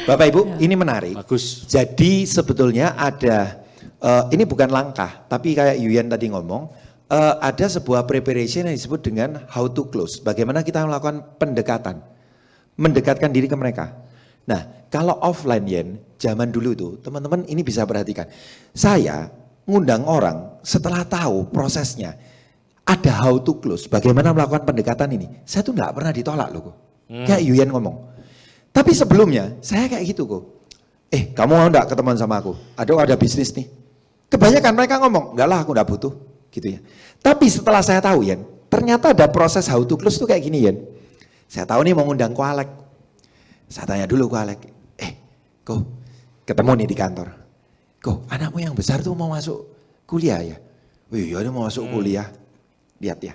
Bapak Ibu, ini menarik. Bagus. Jadi sebetulnya ada, ini bukan langkah, tapi kayak Yuyan tadi ngomong, ada sebuah preparation yang disebut dengan how to close. Bagaimana kita melakukan pendekatan, mendekatkan diri ke mereka. Nah, kalau offline Yen, zaman dulu itu, teman-teman ini bisa perhatikan. Saya ngundang orang setelah tahu prosesnya, ada how to close, bagaimana melakukan pendekatan ini. Saya tuh nggak pernah ditolak loh kok. Kayak Yuyan ngomong. Tapi sebelumnya saya kayak gitu kok. Kamu mau enggak ketemuan sama aku? Ada bisnis nih. Kebanyakan mereka ngomong, enggak lah aku enggak butuh. Gitu ya. Tapi setelah saya tahu Yen, ternyata ada proses how to close tuh kayak gini Yen. Saya tahu nih mau ngundang Ko Alek. Saya tanya dulu Ko Alek, Ko ketemu nih di kantor. Ko anakmu yang besar tuh mau masuk kuliah ya? Iya dia mau masuk kuliah. Lihat ya.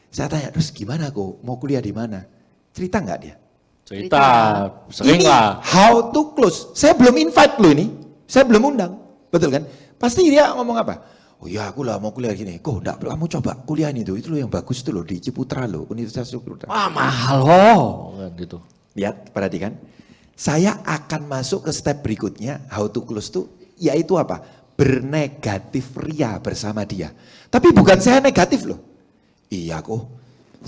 Saya tanya, terus gimana Ko? Mau kuliah di mana? Cerita enggak dia? Cerita, sering ini lah. How to close. Saya belum invite lo ini. Saya belum undang. Betul kan? Pasti dia ngomong apa? Oh ya aku lah mau kuliah gini. Kok enggak, kamu coba kuliah itu lo yang bagus itu lo di Ciputra lo, Universitas Ciputra. Mahal loh. Gitu. Lihat, perhatikan. Saya akan masuk ke step berikutnya, how to close itu, yaitu apa? Bernegatif ria bersama dia. Tapi bukan saya negatif loh. Iya kok,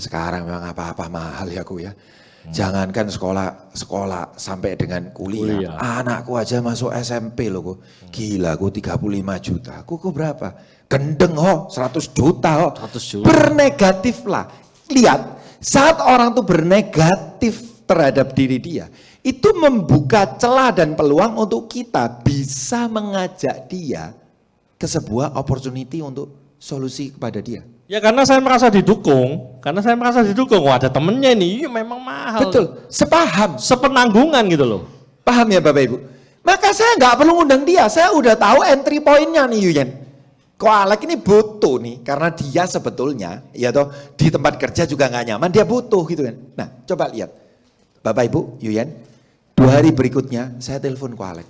sekarang memang apa-apa mahal ya aku ya. Jangankan sekolah sampai dengan kuliah. Anakku aja masuk SMP loh kok. Gila kok 35 juta. Kok berapa? Gendeng 100 juta 100 juta. Bernegatif lah. Lihat, saat orang tuh bernegatif terhadap diri dia, itu membuka celah dan peluang untuk kita bisa mengajak dia ke sebuah opportunity untuk solusi kepada dia. Ya karena saya merasa didukung, wah ada temennya nih, memang mahal. Betul, sepaham. Sepenanggungan gitu loh. Paham ya Bapak Ibu? Maka saya nggak perlu ngundang dia, saya udah tahu entry point-nya nih Yuyen. Ko Alek ini butuh nih, karena dia sebetulnya, ya toh di tempat kerja juga nggak nyaman, dia butuh gitu kan. Nah coba lihat, Bapak Ibu, Yuyen, 2 hari berikutnya saya telepon Ko Alek.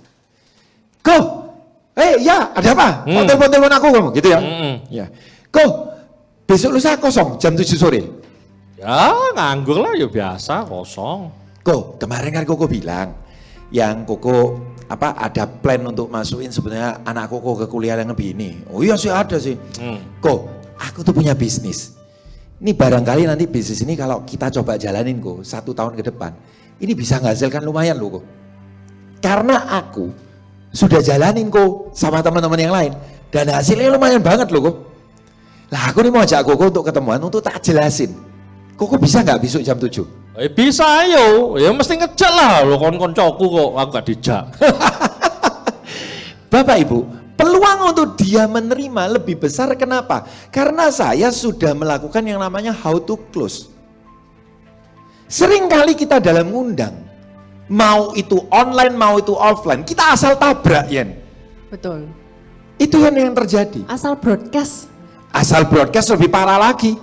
Ko, ya ada apa? Kok telepon aku kamu gitu ya? Ya. Ko, besok lusa kosong jam 7 sore. Ya nganggur lah ya biasa kosong. Ko, kemarin kan Koko bilang yang Koko ada plan untuk masukin sebenarnya anak Koko ke kuliah yang lebih ini. Oh iya sih ada sih. Ko, aku tuh punya bisnis. Ini barangkali nanti bisnis ini kalau kita coba jalanin Ko 1 tahun ke depan, ini bisa menghasilkan lumayan loh Ko. Karena aku sudah jalanin Ko sama teman-teman yang lain dan hasilnya lumayan banget loh Ko. Lah aku nih mau ajak Koko untuk ketemuan untuk tak jelasin. Koko bisa nggak besok jam 7? Bisa ayo, ya mesti ngejak lah lo kon-koncoku kok, aku gak dijak. Bapak Ibu, peluang untuk dia menerima lebih besar kenapa? Karena saya sudah melakukan yang namanya how to close. Seringkali kita dalam ngundang, mau itu online mau itu offline, kita asal tabrak Yen. Betul. Itu yang terjadi. Asal broadcast. Asal broadcast lebih parah lagi.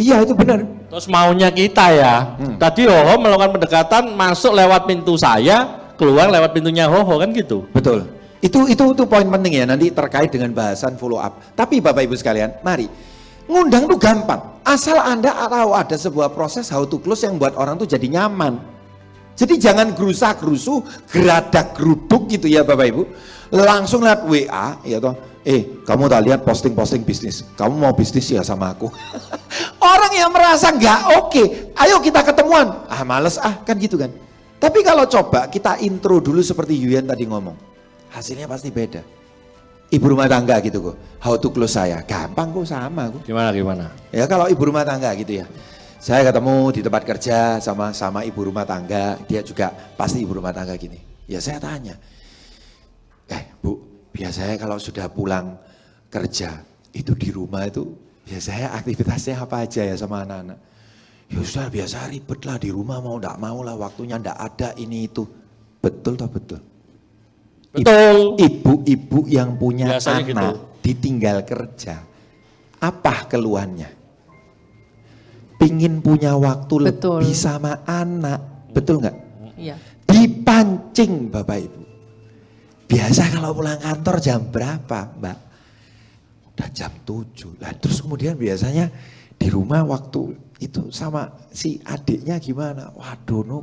Iya itu benar. Terus maunya kita ya, tadi Hoho melakukan pendekatan masuk lewat pintu saya, keluar lewat pintunya Hoho kan gitu. Betul. Itu poin penting ya nanti terkait dengan bahasan follow up. Tapi Bapak Ibu sekalian, mari. Ngundang tuh gampang. Asal Anda tahu ada sebuah proses how to close yang buat orang tuh jadi nyaman. Jadi jangan gerusa-gerusu, geradak geruduk gitu ya Bapak Ibu. Langsung lihat WA ya toh. Kamu tak lihat posting bisnis. Kamu mau bisnis ya sama aku. Orang yang merasa nggak oke, ayo kita ketemuan. Males kan gitu kan. Tapi kalau coba kita intro dulu seperti Yuyan tadi ngomong, hasilnya pasti beda. Ibu rumah tangga gitu kok, how to close saya, gampang kok sama kok. Gimana? Ya kalau ibu rumah tangga gitu ya. Saya ketemu di tempat kerja sama ibu rumah tangga, dia juga pasti ibu rumah tangga gini. Ya saya tanya, Bu, biasanya kalau sudah pulang kerja, itu di rumah itu biasanya aktivitasnya apa aja ya sama anak-anak? Ya sudah biasa ribet lah di rumah mau enggak mau lah waktunya enggak ada ini itu. Betul toh betul? Betul. Ibu-ibu yang punya biasanya anak gitu. Ditinggal kerja, apa keluhannya? Pingin punya waktu Betul. lebih sama anak, betul nggak? Iya. Dipancing Bapak Ibu. Biasa kalau pulang kantor jam berapa Mbak? Udah jam 7. Lah terus kemudian biasanya di rumah waktu itu sama si adiknya gimana? Waduh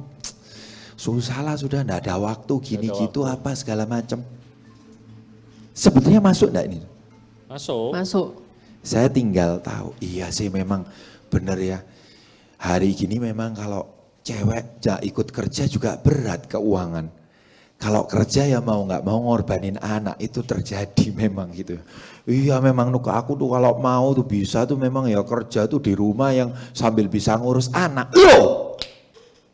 susah lah sudah, nggak ada waktu, gini gitu apa segala macam. Sebetulnya masuk enggak ini? Masuk. Masuk. Saya tinggal tahu, iya sih memang benar ya. Hari gini memang kalau cewek ikut kerja juga berat keuangan. Kalau kerja ya mau nggak mau ngorbanin anak itu terjadi memang gitu. Iya memang nuka aku tuh kalau mau tuh bisa tuh memang ya kerja tuh di rumah yang sambil bisa ngurus anak. Loh,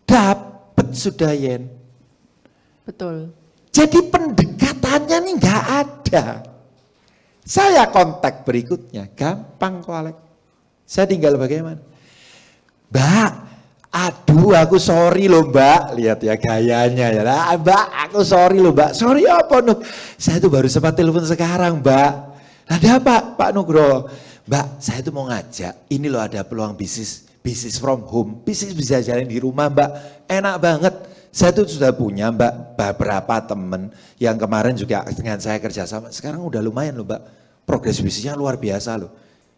dapet sudah Yen. Betul. Jadi pendekatannya nih nggak ada. Saya kontak berikutnya, gampang kok Alek. Saya tinggal bagaimana? Mbak, aduh aku sorry loh Mbak. Lihat ya gayanya ya. Nah, Mbak aku sorry loh Mbak. Sorry apa Nuk? Saya tuh baru sempat telepon sekarang Mbak. Ada apa Pak Nugroho? Mbak saya tuh mau ngajak, ini loh ada peluang bisnis from home. Bisnis bisa jalan di rumah Mbak, enak banget. Saya tuh sudah punya Mbak beberapa temen yang kemarin juga dengan saya kerjasama. Sekarang udah lumayan loh Mbak, progres bisnisnya luar biasa loh.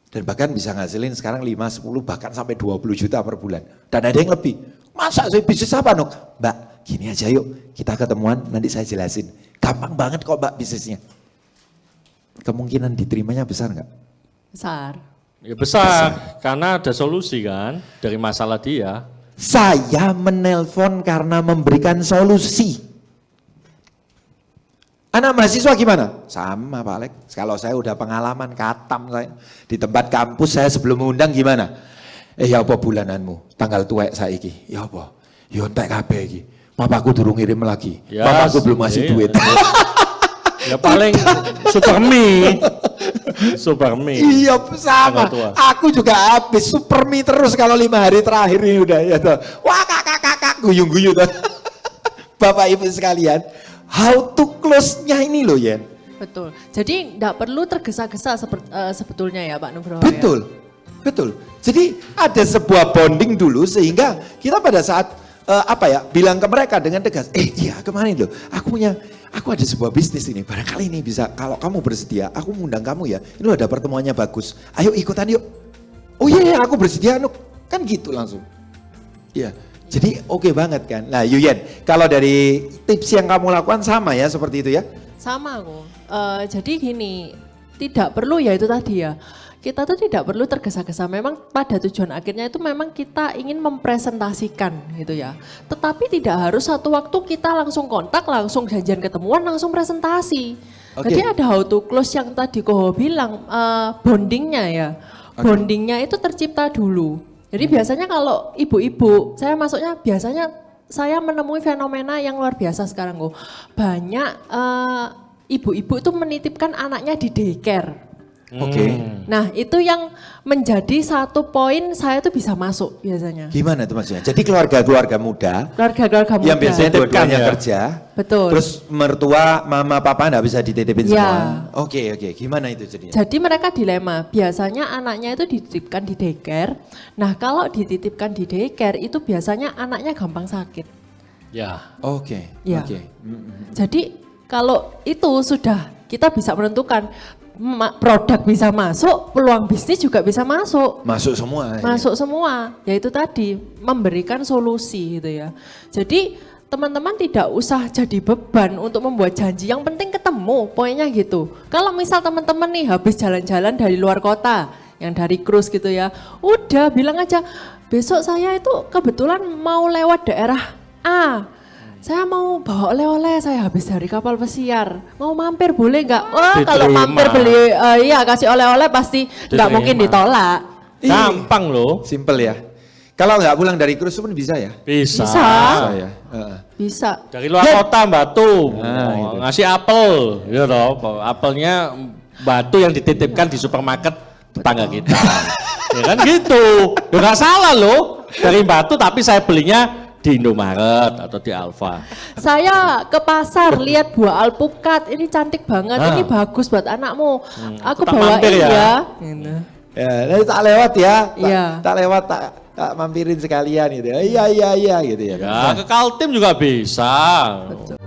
Dan bahkan bisa ngasilin sekarang 5, 10 bahkan sampai 20 juta per bulan. Dan ada yang lebih. Masa saya bisnis apa Nuk? Mbak gini aja yuk kita ketemuan nanti saya jelasin. Gampang banget kok Mbak bisnisnya. Kemungkinan diterimanya besar nggak? Besar. Ya besar, karena ada solusi kan dari masalah dia. Saya menelpon karena memberikan solusi. Anak mahasiswa gimana? Sama Pak Alek. Kalau saya udah pengalaman katam saya. Di tempat kampus saya sebelum mengundang gimana? Ya apa bulananmu? Tanggal tuwek saiki. Ya apa? Ya entek kabeh iki. Papaku durung ngirim lagi. Ya, Papaku belum ngasih iya. duit. Ya paling Supermi. Supermi. Iya sama. Tanggal tua. Aku juga habis Supermi terus kalau 5 hari terakhir ini udah ya toh. Wah kakak guyung-guyu toh. Bapak Ibu sekalian, how to close-nya ini loh Yen. Betul. Jadi enggak perlu tergesa-gesa sebetulnya ya Pak Nugroho. Betul, betul. Jadi ada sebuah bonding dulu sehingga kita pada saat bilang ke mereka dengan tegas, iya kemarin loh, aku ada sebuah bisnis ini, barangkali ini bisa, kalau kamu bersedia, aku mengundang kamu ya, ini loh ada pertemuannya bagus, ayo ikutan yuk. Oh iya, aku bersedia Nuk, kan gitu langsung. Iya, jadi oke banget kan. Nah Yuyen, kalau dari tips yang kamu lakukan sama ya seperti itu ya? Sama aku. Jadi gini, tidak perlu ya itu tadi ya. Kita tuh tidak perlu tergesa-gesa. Memang pada tujuan akhirnya itu memang kita ingin mempresentasikan gitu ya. Tetapi tidak harus satu waktu kita langsung kontak, langsung janjian ketemuan, langsung presentasi. Oke. Jadi ada how to close yang tadi Koho bilang, bondingnya ya. Oke. Bondingnya itu tercipta dulu. Jadi biasanya kalau ibu-ibu, saya masuknya biasanya saya menemui fenomena yang luar biasa sekarang kok. Banyak ibu-ibu itu menitipkan anaknya di daycare. Oke. Nah itu yang menjadi satu poin saya tuh bisa masuk biasanya. Gimana tuh maksudnya? Jadi keluarga-keluarga muda Keluarga-keluarga muda. yang biasanya dua-duanya Dititipkan ya? kerja, Betul. terus mertua, mama, papa enggak bisa dititipin Ya. semua. Oke, gimana itu jadinya? Jadi mereka dilema, biasanya anaknya itu dititipkan di daycare. Nah kalau dititipkan di daycare itu biasanya anaknya gampang sakit. Ya. Oke, Ya. oke. Jadi kalau itu sudah kita bisa menentukan produk bisa masuk, peluang bisnis juga bisa masuk. Masuk semua. Masuk semua, yaitu tadi memberikan solusi gitu ya. Jadi teman-teman tidak usah jadi beban untuk membuat janji, yang penting ketemu, poinnya gitu. Kalau misal teman-teman nih habis jalan-jalan dari luar kota, yang dari cruise gitu ya, udah bilang aja, besok saya itu kebetulan mau lewat daerah A. Saya mau bawa oleh-oleh, saya habis dari kapal pesiar. Mau mampir boleh nggak? Wah kalau Diterima. mampir beli, iya kasih oleh-oleh pasti nggak Diterima. mungkin ditolak. Gampang loh. Simple ya. Kalau nggak pulang dari cruise pun bisa ya? Bisa. Bisa. Bisa ya. Heeh. Bisa. Dari luar kota Batu. Nah, gitu. Ngasih apel. Gitu loh. Apelnya Batu yang dititipkan di supermarket tetangga kita. Ya kan gitu. Ya nggak salah loh. Dari Batu tapi saya belinya di Indomaret atau di Alfa. Saya ke pasar lihat buah alpukat, ini cantik banget, Ah. ini bagus buat anakmu. Aku tetap bawain mampir ya. ya. Gitu. Ya, nanti tak lewat ya. Iya. Tak lewat tak mampirin sekalian gitu ya. Iya gitu ya. Ya, ke Kaltim juga bisa. Betul.